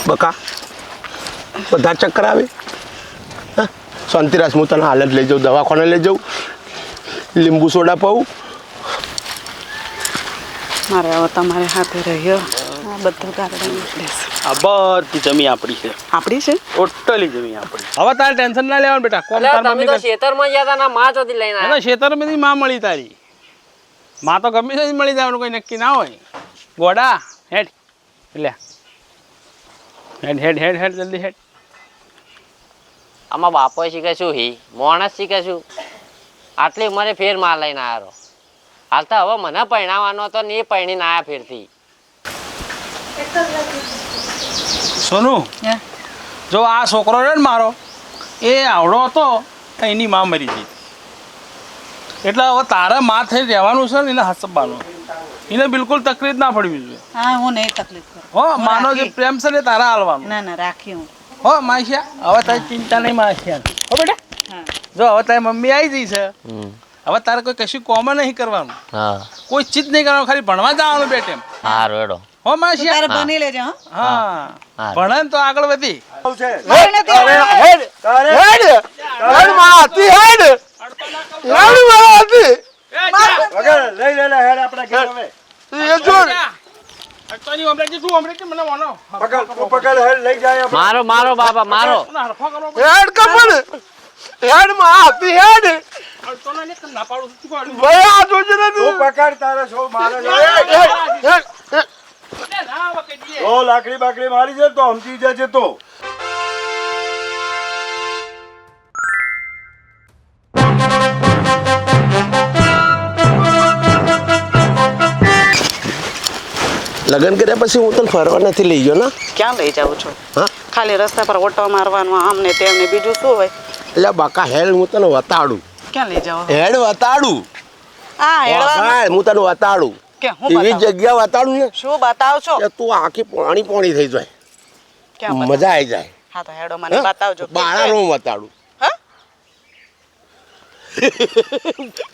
બકા બધા ચક્કર આવે. હા શાંતિરાસ હું તને હાલત લઈ જાઉં, દવાખાને લઈ જાઉં, લીંબુ સોડા પાઉં. મારે હવે તમારે હાથે રહ્યો આ બધું ગાર્ડન લેશે. આ બધી જમીન આપણી છે. આપણી છે ટોટલી જમીન આપણી. હવે તારે ટેન્શન ના લેવાનું બેટા. કોમ તાર તમે મમ્મી તો ખેતરમાં ગયા હતા ના માં ચોથી લઈને એને ખેતરમાંથી માં મળી તારી. માં તો ગમે તે મળી જવાનું કોઈ નક્કી ના હોય. ગોડા હેડ લે હેડ હેડ હેડ હેડ જલ્દી હેડ. આમાં બાપોએ શીખેશું હી મોણસ શીખેશું આટલી ઉંમરે ફેર માં લઈને આવ્યો. હાલ તો હવે મને પરણાવવાનો હતો ને એ પરણીને આવ્યા ફેરથી. સોનું જો આ છોકરો રહ્યો ને મારો એ આવડો હતો એની માં મરી ગઈ. એટલે હવે તારે માં થઈ રહેવાનું છે ને એને હસવાનું. એને બિલકુલ તકલીફ ના પડવી જોઈએ. હા હું નહીં તકલીફ કરું. હો માનો જે પ્રેમ છે ને તારા હાલવાનું. ના ના રાખી હું. હો માસિયા હવે તારી ચિંતા નહીં માસિયા. હો બેટા હા જો હવે તારી મમ્મી આવી ગઈ છે હવે તારે કોઈ કશું કોમ નહીં કરવાનું. હા કોઈ ચીજ નહીં કરવાનું, ખાલી ભણવા જવાનું બેટે. હા રોડો હો માસિયા તારે બની લેજો હા ભણે ને તો આગળ વધી. મારો મારો બાપા મારો લાકડી બાકડી મારી છે તો સમજી જશે તો લગ્ન કર્યા પછી હું તને ફરવા નથી લઈ ગયો ને. ક્યાં લઈ જાઉં છું? હા ખાલી રસ્તા પર ઓટો મારવાનો આમને તેમને બીજું શું હોય? એટલે બકા હેડ હું તને વતાડું. ક્યાં લઈ જાવ? હેડ વતાડું. હા હેડવા હું તને વતાડું. કે હું એવી બતાવું? જગ્યા વતાડું ને શું બતાવશો? કે તું આખી પાણી પાણી થઈ જાય, ક્યાં બતાવું? મજા આવી જાય. હા તો હેડો મને બતાવજો. બાળાનો વતાડું. હા?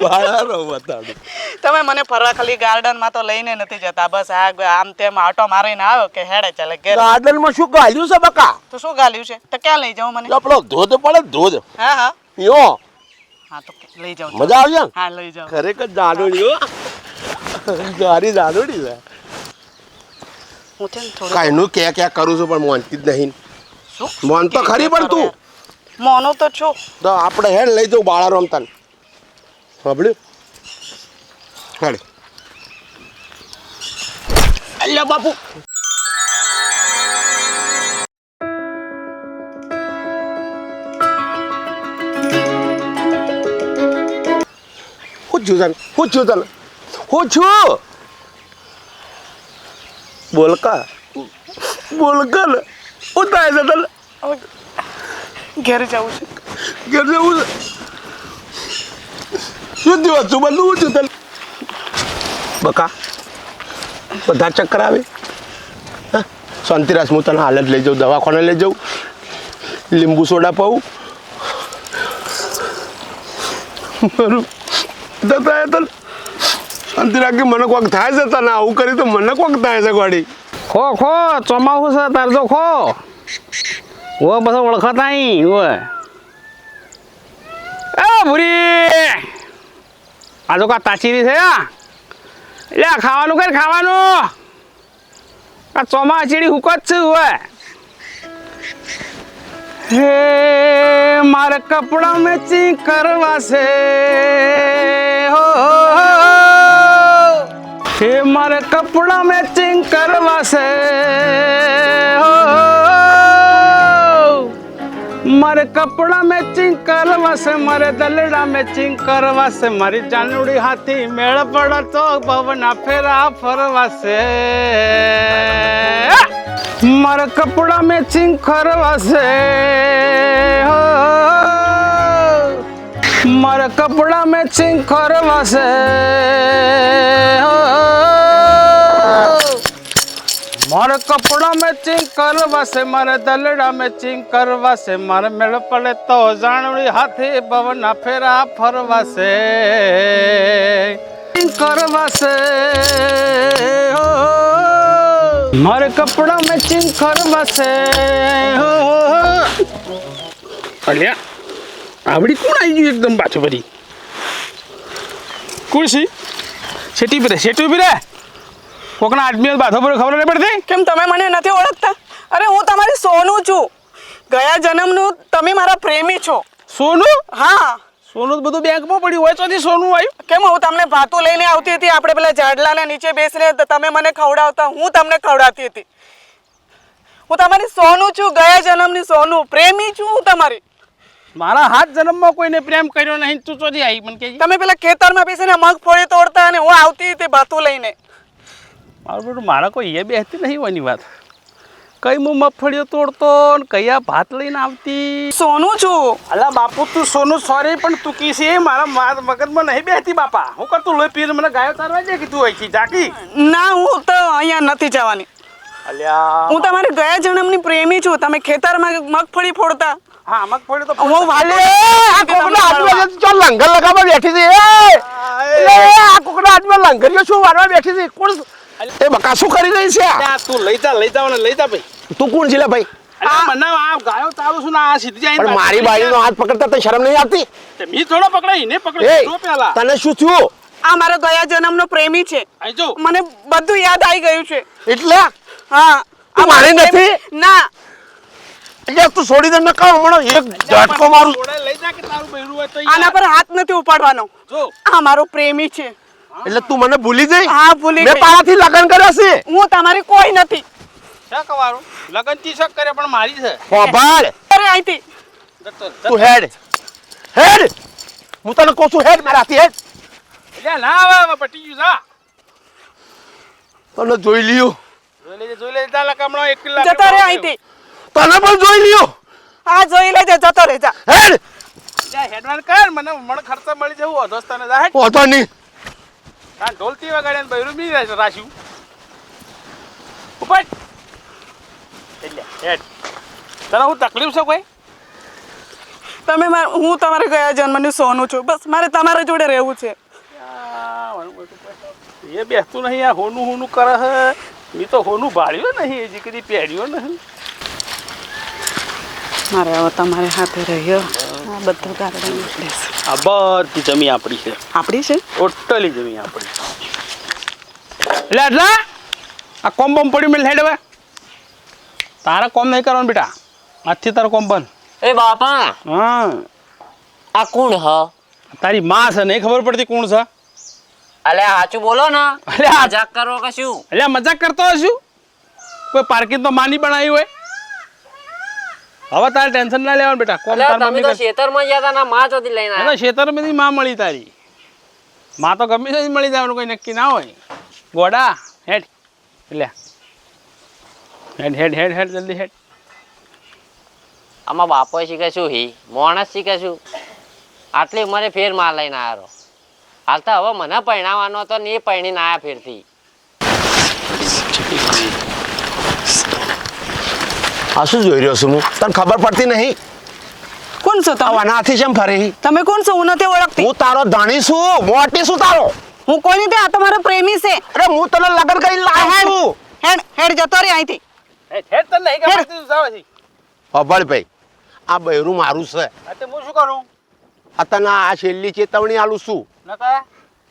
બાળાનો વતાડું. તમે મને ફરવા ખાલી ગાર્ડન માં તો લઈને નથી જતા, બસ આમ તેમ આટો મારીને આવ્યો કે હેડે ચાલે ઘેર. ગાર્ડન માં શું ગાલ્યું છે બકા? તો શું ગાલ્યું છે? તો ક્યાં લઈ જાઉં મને? આપણો ધોધ પડે ધોધ. હા હા યો હા તો લઈ જાઉં. મજા આવશે ને? હા લઈ જાઉં. ખરેખર જાડોડી હો, ગારી જાડોડી છે. હું છે ને થોડું કાઈનું ક્યાં કરું છું પણ મોનતી જ નહીં. શું મોન તો ખરી પણ તું મોનો તો છું. તો આપણે હેડ લઈ જાઉં બાળા રમતાને. સાંભળ્યું? હેડ. અલ્યા બાપુ હું છું તને હું છું બોલ કા ને હું થાય છે તને ઘેર જવું છે. ઘેર જવું છે. શું દિવસ છું બધું છું તને બકા બધા ચક્કર આવે. હા શાંતિરાસ હું તને હાલત લઈ જાઉં, દવાખાને લઈ જાઉં, લીંબુ સોડા પાઉં. મારું જતા તને શાંતિ રાખી મને કોક થાય છે તને આવું કરી તો મને કોક થાય છે ગાડી. ખો ખો ચોમાસું છે તાર તો ખો ઓ પછી ઓળખાતા નહીં ઓય એ ભૂરી આ તો કા તાચીરી છે એટલે ખાવાનું કઈ ખાવાનું આ ચોમાચીડી હુકત છે ઓય હે મારે કપડા મેચિંગ કરવા છે હો હે મારે કપડા મેચિંગ કરવા છે હો મારે કપડા મેચિંગ કરવા છે, મારે દલડા મેચિંગ કરવા છે, મારી જાનુડી હાથી મેળ પડે તો ભવના ફેરા ફરવા છે. મારે કપડા મેચિંગ કરવા છે હો મારે કપડા મેચિંગ કરવા છે હો મારે કપડા મેચિંગ કરવા છે, મારે દલડા મેચિંગ કરવા છે, મારે મેળ પડે તો જાણુડી હાથી ભવના ફેરા ફરવા છે કરવા છે મારે કપડા મેચિંગ કરવા છે અલ્યા આવડી કોણ આવી ગયું એકદમ પાછું ફરી કુર્સી સેટી પર સેટી પર કોકના આદમી બાથો પર ખબર નહીં પડતી કેમ તમે મને નથી ઓળખતા? અરે હું તમારી સોનું છું. ગયા જન્મનું તમે મારા પ્રેમી છો. સોનું હા. સોનું તો બધું બેંકમાં પડ્યું હોય તો સોનું આવ્યું કેમ હું તમને ભાતું લઈને આવતી હતી, આપણે પેલા ઝાડલાના નીચે બેસીને તમે મને ખવડાવતા, હું તમને ખવડાવતી હતી. હું તમારી સોનું છું, ગયા જન્મની સોનું, પ્રેમી છું હું તમારી. મારા હાથ જન્મમાં કોઈને પ્રેમ કર્યો નહીં, તું ચોથી આવી મને કે તમે પેલા ખેતરમાં બેસીને મગફળી તોડતા અને હું આવતી હતી ભાતું લઈને. મારું બેટું મારા કોઈ એ બેસતી નહીં હોયની વાત. કઈ હું મગફળીઓ તોડતો ને કયા ભાત લઈને આવતી. સોનું છું. અલા બાપુ તું સોનું સોરી પણ તું કી છે મારા મગજમાં નહીં બેસતી બાપા. હું કરતું લોહી પીને મને ગાયો તારવા દે કે તું અહીંથી જાકી. ના, હું તો અહીંયા નથી જવાની. અલ્યા હું તમારી ગયા જન્મની પ્રેમી છું. તમે ખેતરમાં મગફળી ફોડતા, હા મગફળી તો હું વાલે આ કોકના હાથમાં ચાલ લંગર લગાવવા બેઠી છે. આ કોકના હાથમાં લંગરીઓ શું વારવા બેઠી છે? કોણ એ બકા શું કરી રહી છે? અલ્યા તું લઈ જા ને લઈ જા ભાઈ. તું કોણ છે લે ભાઈ? અલ્યા મને આ ગાયો તારું છું ને આ સીધી જાય પણ મારી બાઈનો હાથ પકડતા તને શરમ નહીં આવતી? મી થોડો પકડાઈ ને પકડી જો પેલા તને શું થયું? આ મારો ગયા જન્મનો પ્રેમી છે. અહીં જો મને બધું યાદ આવી ગયું છે. એટલે હા. તું મારી નથી? ના. એટલે તું છોડી દે ન કહો હમણાં એક ઝટકો મારું. થોડે લઈ જા કે તારું બૈરું હોય તો આના પર હાથ નથી ઉપાડવાનો. જો આ મારો પ્રેમી છે. એટલે તું મને ભૂલી જઈ? હા, ભૂલી મેં ગઈ. તારાથી લગ્ન કર્યો છે. હું તમારી કોઈ નથી. શક વાળું લગન થી શક કરે પણ મારી છે ખોભાળ અરે અહીંથી તું હેડ હેડ. હું તને કહું છું હેડ મારાથી હેડ. એટલે ના આવે પટી ગયું જા તને જોઈ લ્યો. જોઈ લેજે તાલા કમણો 1 કલાક જતો રે અહીંથી. તને પણ જોઈ લ્યો. હા, જોઈ લેજે. જતો રે જા. હેડ. જા હેડવાન કર મને ખર્ચા મળી જવું અધોસ્તાને જા હેડ હોતો નહીં. તા ઢોલતી વગાડે ને બૈરું બી રાખ્યું ઉપર એટલે હેડ તને હું તકલીફ છે કોઈ હું તમારે ગયા જન્મની સોનું છું. બસ મારે તમારા જોડે રહેવું છે. એ બેસતું નહીં આ હોનું કરે હે મેં તો હોનું ભાળ્યું નહીં હજી કદી પહેર્યો નહીં મારે હવે તમારે હાથે રહ્યો. આ બધું ગાર્ડન બેસ. આ બધી જમીન આપણી છે આપણી છે. ટોટલી જમીન આપણી એટલે એટલા આ કોમ બોમ પડ્યું મેં હેડ હવે તારે કોમ નહીં કરવાનું બેટા આજથી તારો કોમ બંધ. એ બાપા હા આ કોણ હ? તારી માં છે નહીં ખબર પડતી કોણ છે? અલ્યા સાચું બોલો ને. અલ્યા મજાક કરો કે શું? એટલે મજાક કરતો હશું કોઈ પાર્કિંગ તો માની બનાવી હોય. હવે તારે ટેન્શન ના લેવાનું બેટા કોમ અલ્યા તાર તમે મમ્મી તો ખેતરમાં ગયા તા ના માં ચોથી લઈને કરે આવ્યા. ખેતરમાંથી માં મળી તારી માં તો ગમે તે મળી જવાનું કોઈ નક્કી ના હોય. ગોડા હેડ એટલે હેડ હેડ હેડ હેડ જલ્દી હેડ. આમાં બાપોએ શીખે શું હી માણસ શીખે શું? આટલી ઉંમરે ફેર માં લઈને આવ્યો. હાલ તો હવે મને પરણાવવાનો હતો ને એ પરણીને આવ્યા ફેરથી. આ શું જોઈ રહ્યો છું હું? તને ખબર પડતી નહીં? કોણ છો તમે? આનાથી કેમ ફરી? તમે કોણ છો? હું નથી ઓળખતી. હું તારો ધણી છું, મોટી છું તારો. હું કોઈ નથી. આ તમારો પ્રેમી છે. અરે હું તને લગ્ન કરીને લાવ્યો છું. હેડ હેડ જતો રે અહીંથી. હેડ તને નહીં ખબર તું જાવ છી. અભળ ભાઈ આ બૈરું મારું છે. આ તે હું શું કરું? આ તને આ છેલ્લી ચેતવણી આલું છું. નકા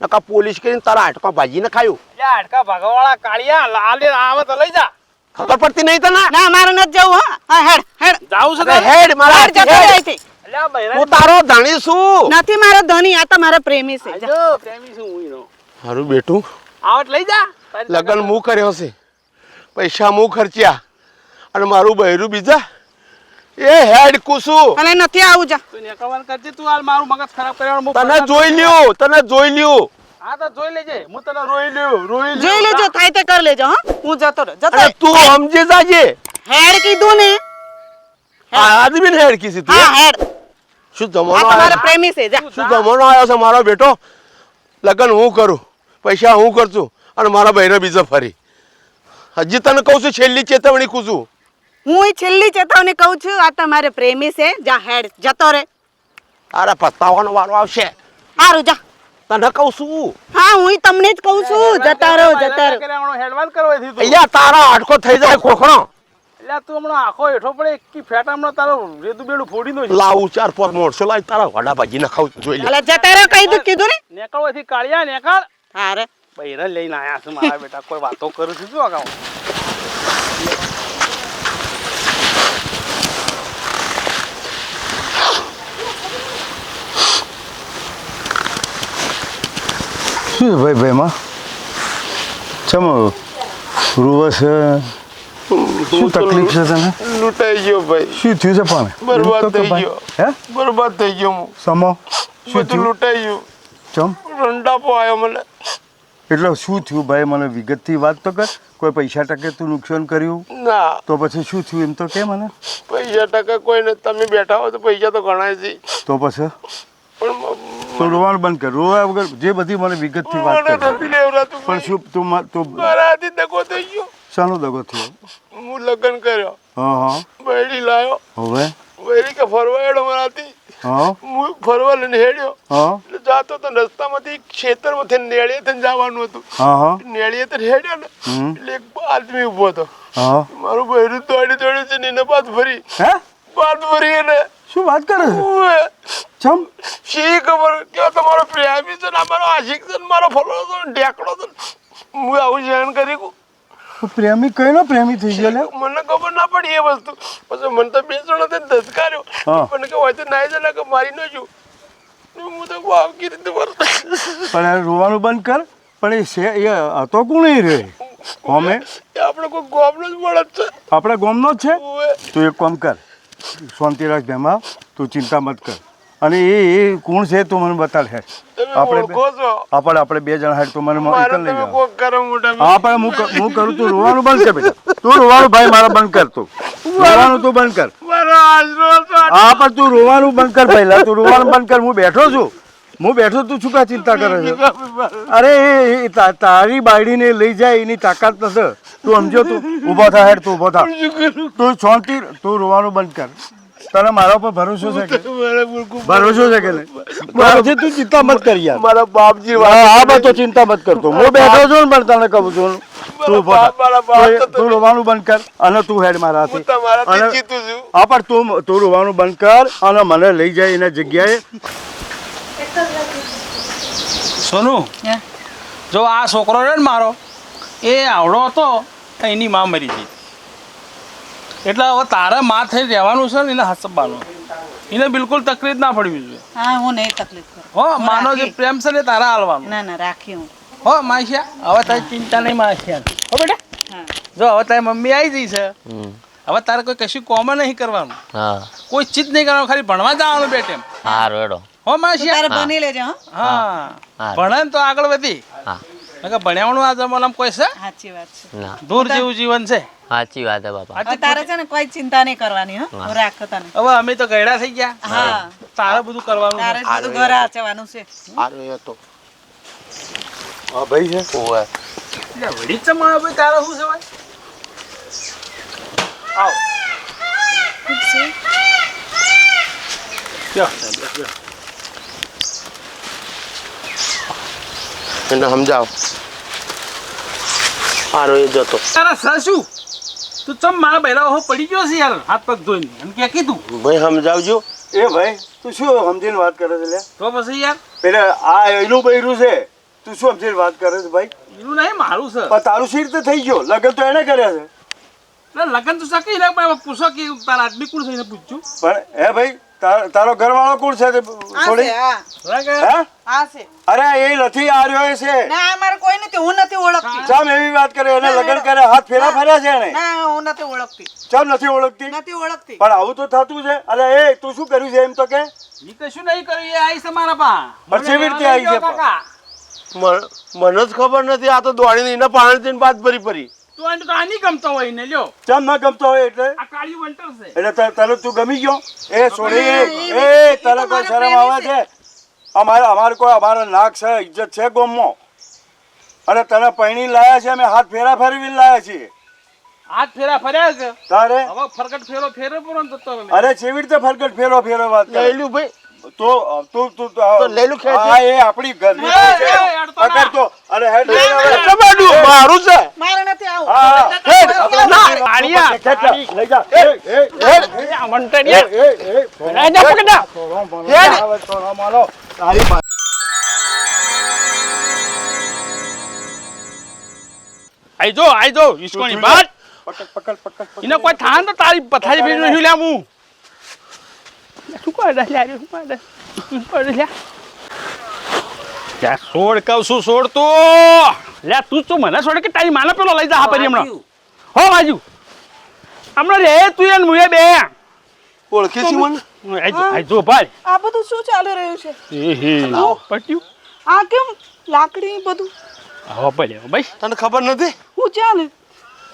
નકા પોલીસ કરીને તારા હાટકા ભાજીને ખાયું. લે હાડકા ભાગવાળા કાળિયા લાલે આવે તો લઈ જા. ખબર પડતી નહીં તને? ના, મારે નથી જવું. હા, હેડ હેડ જાવું છે અરે તારે? હેડ મારા હેડ જતો રે હાથથી હેડ. અહીંથી. અલ્યા બૈરા હું તારો ધણી છું. નથી મારો ધણી. આ તમારો પ્રેમી છે. જા. જો પ્રેમી છું હું ઈનો. મારું બેટું આવટ લઈ જા. લગ્ન હું કર્યો છે, પૈસા હું ખર્ચ્યા અને મારું બૈરું બીજા. એ હેડ કુસું અને નથી આવું. જા. તું નેકવાન કરજે તું હાલ મારું મગજ ખરાબ કર્યાનો તને જોઈ લ્યો, તને જોઈ લ્યો. હા તો જોઈ લેજે હું તને રોઈ લ્યો જોઈ લેજો. થાય તે કરી લેજો. હા, હું જતો રહે. જતો અને રહે. તું સમજી જાજે. હેડ કીધું ને. આ આદમીને હેડ કીધી તું? હા, હેડ. શું આ જમાનો તમારો આવ્યો? પ્રેમી છે. જા. શું જમાનો આવ્યો છે મારો બેટો? લગ્ન હું કરું, પૈસા હું ખર્ચું અને મારા બહેનો બીજા ફરી. હજી તને કહું છું છેલ્લી ચેતવણી કુસું. હું છેલ્લી ચેતવણી કહું છું. આ તમારે પ્રેમી છે. જા હેડ. જતો રે. તારા પસ્તાવાનો વારો આવશે. સારું જા. તને કહું છું હા હું તમને જ કહું છું જતા રહો જતા રહો હેડવાન કરવાથી તું અહીંયા તારા હાડકો થઈ જાય ખોખણો એટલે તું હમણાં આખો હેઠો પડે એકી ફેટ હમણાં તારો રેતું બેડું ફોડી દો લાવું 4-5 મોરસો લાવી તારા વડા ભાજી ના ખાવ જોઈ લે અલા જતા રહો કઈ કીધું ને નેકળવાથી કાળિયા નેકળ હા રે બૈરા લઈને આયા છે મારા બેટા કોઈ વાતો કરું છું શું અગાઉ શું છે ભાઈ ભાઈમાં ચમ રૂવા છે શું તકલીફ છે તને લૂંટાઈ ગયો ભાઈ શું થયું છે પણ બરબાદ થઈ ભાઈ. ગયો. હે બરબાદ થઈ ગયો હું સમો શું બધું થયું લૂંટાઈ ગયું ચમ રંડાપો આવ્યો મને એટલે શું થયું ભાઈ મને વિગતથી વાત તો કર કોઈ પૈસા ટકે તું નુકસાન કર્યું ના તો પછી શું થયું એમ તો કે મને પૈસા ટકા કોઈ ને તમે બેઠા હો તો પૈસા તો ઘણા છે તો પછી પણ તો રોવાનું બંધ કર રોવા વગર જે બધી મને વિગતથી વાત મને કર નથી લેવડાતું પણ શું તું મારા હાથી દગો થઈ ગયો શાનો દગો થયો હું લગ્ન કર્યો હા હા બૈરી લાયો હવે બૈરી કે ફરવા હેડો મારાથી હા હું ફરવા લઈને હેડ્યો હા એટલે જાતો તો રસ્તામાંથી ખેતરમાંથી નેળીએ થઈને જવાનું હતું હા હા નેળીએ તો હેડ્યો ને હમ. એટલે એક આદમી ઊભો હતો હા મારું બૈરું દોડી છે ને એને બાદ ફરી હે બાદ ફરી એને શું વાત કરે છે ઉવે. ચમ શી ખબર કે તમારો પ્રેમી છે ને આ મારો આશિક છે ને મારો ફલો છે ને ઢેકડો છે ને. હું આવું જાણ કરી કું. પ્રેમી કઈનો પ્રેમી થઈ ગયો લે મને ખબર ના પડી એ વસ્તુ પછી મને તો બે જણા થઈને ધસકાર્યો હા. મને કે હોય તો નાઈ જાય કે મારી ન જો હું તો વાવકી રીતે વર્ત પણ આ રોવાનું બંધ કર પણ એ છે એ હતો કોણ એ રે હોમે આપણે કોઈ ગોમનો જ મળે છે આપણા ગામનો જ છે ઉવે. તું એક કામ કર શાંતિ રાખ ભેમા તું ચિંતા મત કર અને એ કોણ છે તું મને બતાડ હે તમે આપણે ઓળખો છો આપણે બે જણા હેડ તું મને મારે એકલ લઈ તમે જાઓ કોક કરો મોટા હા પણ હું કરું તું રોવાનું બંધ કર બેટા તું રોવાનું ભાઈ મારા બંધ કર તું રોવાનું તું બંધ કર મારો આશરો છો હા પણ તું રોવાનું બંધ કર પહેલા તું રોવાનું બંધ કર હું બેઠો છું તું શું કા ચિંતા કરે છે અરે એ તારી બાયડીને લઈ જાય એની તાકાત નથી તું સમજો તું ઊભો થા હેડ તું ઊભો થા તું શાંતિ તું રોવાનું બંધ કર તને મારા પર ભરોસો છે કે ભરોસો છે કે નહીં બરાબર તું ચિંતા મત કર યાર મારા બાપજી હા બસ તો ચિંતા મત કરતો હું બેઠો છું ને પણ તને કહું છું તું ઊભો થા. મારા બાપ તો તું રોવાનું બંધ કર અને તું હેડ મારા હું હાથે તમારાથી અને- જીતું છું હા પણ તું રોવાનું બંધ કર અને મને લઈ જાય એના જગ્યાએ સોનુ જો આ છોકરો છે ને મારો એ આવડો હતો એની માં મરી ગઈ એટલે હવે તારે માં થઈ રહેવાનું છે ને એને હસબવાનું એને બિલકુલ તકલીફ ના પડવી જોઈએ હા હું નહીં તકલીફ કરું હો માનો જે પ્રેમ છે ને તારા હાલવાનું ના ના રાખી હું હો માસિયા હવે તારી ચિંતા નહીં માસિયા હો બેટા હા જો હવે તારી મમ્મી આવી ગઈ છે હવે તારે કોઈ કશું કોમ નહીં કરવાનું હા કોઈ ચીજ નહીં કરવાનું ખાલી ભણવા જવાનું બેટેમ હારું હેડો હો માસિયા તારે બની લેજો હા હા હા. ભણે ને તો આગળ વધી હા નકર ભણ્યાવાનું આ જમાનામાં કોઈ છે સાચી વાત છે ના દૂર જેવું જીવન છે સાચી વાત હે બાપા હવે તારે છે ને કોઈ ચિંતા નહીં કરવાની હા હું રાખો તને હવે અમે તો ગયડા થઈ ગયા હા તારે બધું કરવાનું તારે છે. જ બધું ઘર આચવાનું છે સારું એ તો હા ભાઈ છે એટલે વળી જ જમાડો ભાઈ તારે શું છે ભાઈ આવ લ્યો, સાહેબ, લ્યો. એને સમજાવ સારો એ જતો તારા સાસુ તું ચમ મારા બૈરા હો પડી ગયો છે યાર હાથ પગ ધોઈને એમ કે કીધું ભાઈ સમજાવજો એ ભાઈ તું શું સમજીને વાત કરે છે લે તો પછી યાર પેલા આ એનું બૈરું છે તું શું સમજીને વાત કરે છે ભાઈ એનું નહીં મારું છે પણ તારું સી રીતે થઈ ગયો લગ્ન તો એને કર્યા છે એટલે લગન તો શકી લે પણ પૂછો કે તારા આદમી કોણ થઈને પૂછ્યું પણ હે ભાઈ તારો ઘરવાળો કોણ છે તે આ છોડી છે હા લાગે હે આ છે અરે એ નથી આ રહ્યો એ છે ના અમારે કોઈ નથી હું નથી ઓળખતી ચમ એવી વાત કરે એને લગ્ન કરે હાથ ફેરા ફર્યા છે એને ના હું નથી ઓળખતી ચમ નથી ઓળખતી નથી ઓળખતી પણ આવું તો થતું છે અરે એ તું શું કર્યું છે એમ તો કે ઈ કશું નહીં કર્યું એ આઈ છે મારા પા પણ કેવી રીતે આવી છે પણ? કાકા મને જ ખબર નથી આ તો દોડીને એને પાણી દઈને બાદ ફરી ફરી તું આને તો આની ગમતો હોય ને લ્યો ચમ ન ગમતો હોય એટલે આ કાળી વંટર છે એટલે તને તું ગમી ગયો એ છોડી એ તને કોઈ શરમ આવે છે અમારે નાક છે ઇજ્જત છે ગોમમાં અને તને પૈણી લાયા છે અમે હાથ ફેરા ફેરવીને લાયા છીએ હાથ ફેરા ફર્યા છે તારે હવે ફરકટ ફેરો ફેરો પૂરો ને તો અરે કેવી રીતે ફરકટ ફેરો વાત કરે? ગયેલું ભાઈ તો લઈ લો ખેંચી. હા, એ આપણી ઘરની છે. પકડ તો. અરે હેડ લઈને આવે. એટલે બાડું મારું છે. મારે નથી આવું હા. હેડ. ના. કાળિયા ખેંચ લે. લઈ જા. આ મંટરિયા રાજા પકડા તારી મા- આઈ જો ઈસકોની બાત પકડ. એને કોઈ થાન તો તારી પથારી ભેજ નહીં લ્યા હું શું કરે લ્યા શું કરે લ્યા ત્યાં છોડ કહું છું છોડ તો લ્યા તું તો મને છોડ કે તારી માને પેલો લઈ જા હા પરી હમણાં હો બાજુ હમણાં રે તું એને મુએ બે ઓળખી છે મને? આઈ જો ભાઈ આ બધું શું ચાલી રહ્યું છે પટ્યું આ કેમ લાકડી બધું હો ભલે ભાઈ તને ખબર નથી? હું ચાલે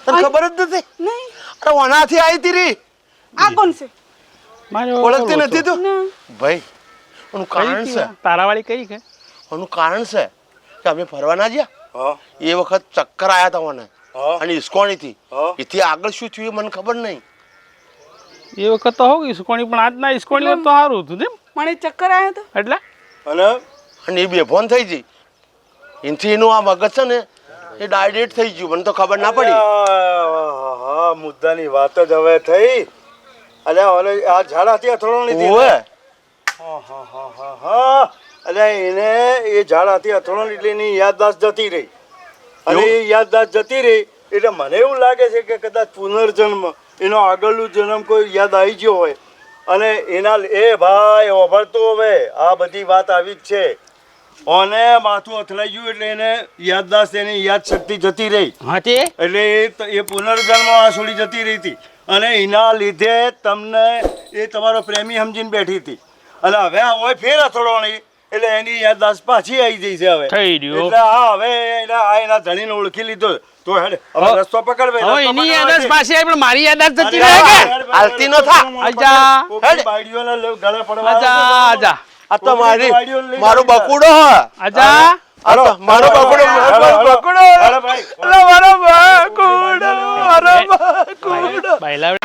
તને ખબર જ નથી? નહીં અરે વનાથી આવી તી રી. આ કોણ છે મારે ઓળખતી નથી તું? ના. ભાઈ એનું કારણ છે. તારાવાળી કઈ કે એનું કારણ છે કે અમે ફરવા ના ગયા હા. એ વખત ચક્કર આયા તા મને હા. અને ઇસ્કોણીથી હા. એથી આગળ શું થયું એ મને ખબર નહીં. એ વખત તો હોગી ઈસકોણી પણ આજના ઈસકોણી તો સારું હતું ને મને ચક્કર આવ્યા હતા એટલે અને અને એ બેફોન થઈ ગઈ એનાથી એનું આ મગજ છે ને એ ડાયરેક્ટ થઈ ગયું. મને તો ખબર ના પડી. હા, મુદ્દાની વાત જ હવે થઈ. અલ્યા ઓલે આ ઝાડાથી અથડો લીધી ને? ઓવે હા. અલ્યા એને એ ઝાડાથી અથડો એટલે એની યાદદાસ્ત જતી રહી અને એ યાદદાસ્ત જતી રહી એટલે મને એવું લાગે છે કે કદાચ પુનર્જન્મ એનો આગળનો જન્મ કોઈ યાદ આવી ગયો હોય અને એના એ ભાઈ ઓભળતો હવે આ બધી વાત આવી જ છે અને માથું અથડાઈ ગયું એટલે એને યાદદાસ્ત એની યાદ શક્તિ જતી રહી હા તે એટલે એ પુનર્જન્મ આ છોડી જતી રહી હતી અને એના લીધે તમને એ તમારો પ્રેમી સમજીને બેઠી હતી અને હવે આ હોય ફેર અથડોણી એટલે એની યાદદાસ્ત પાછી આવી જઈ છે હવે થઈ રહ્યો. એટલે હા હવે એના ધણીને ઓળખી લીધો તો હેડ હવે રસ્તો પકડ ભાઈ, હવે રસ્તો એની પકડવા યાદ દે. પાછી આવી પણ મારી યાદ જતી અરે રહે કે હાલતી ન થા. આજા. કોકની બાયડીઓના ગળે પડવા આજા આજા આ તો મારું બકુડો હ. આજા આ તો મારો બકુડો મારો બકુડો. અરે ભાઈ અલા મારો બકુડો મારો બકુડો. બાયલા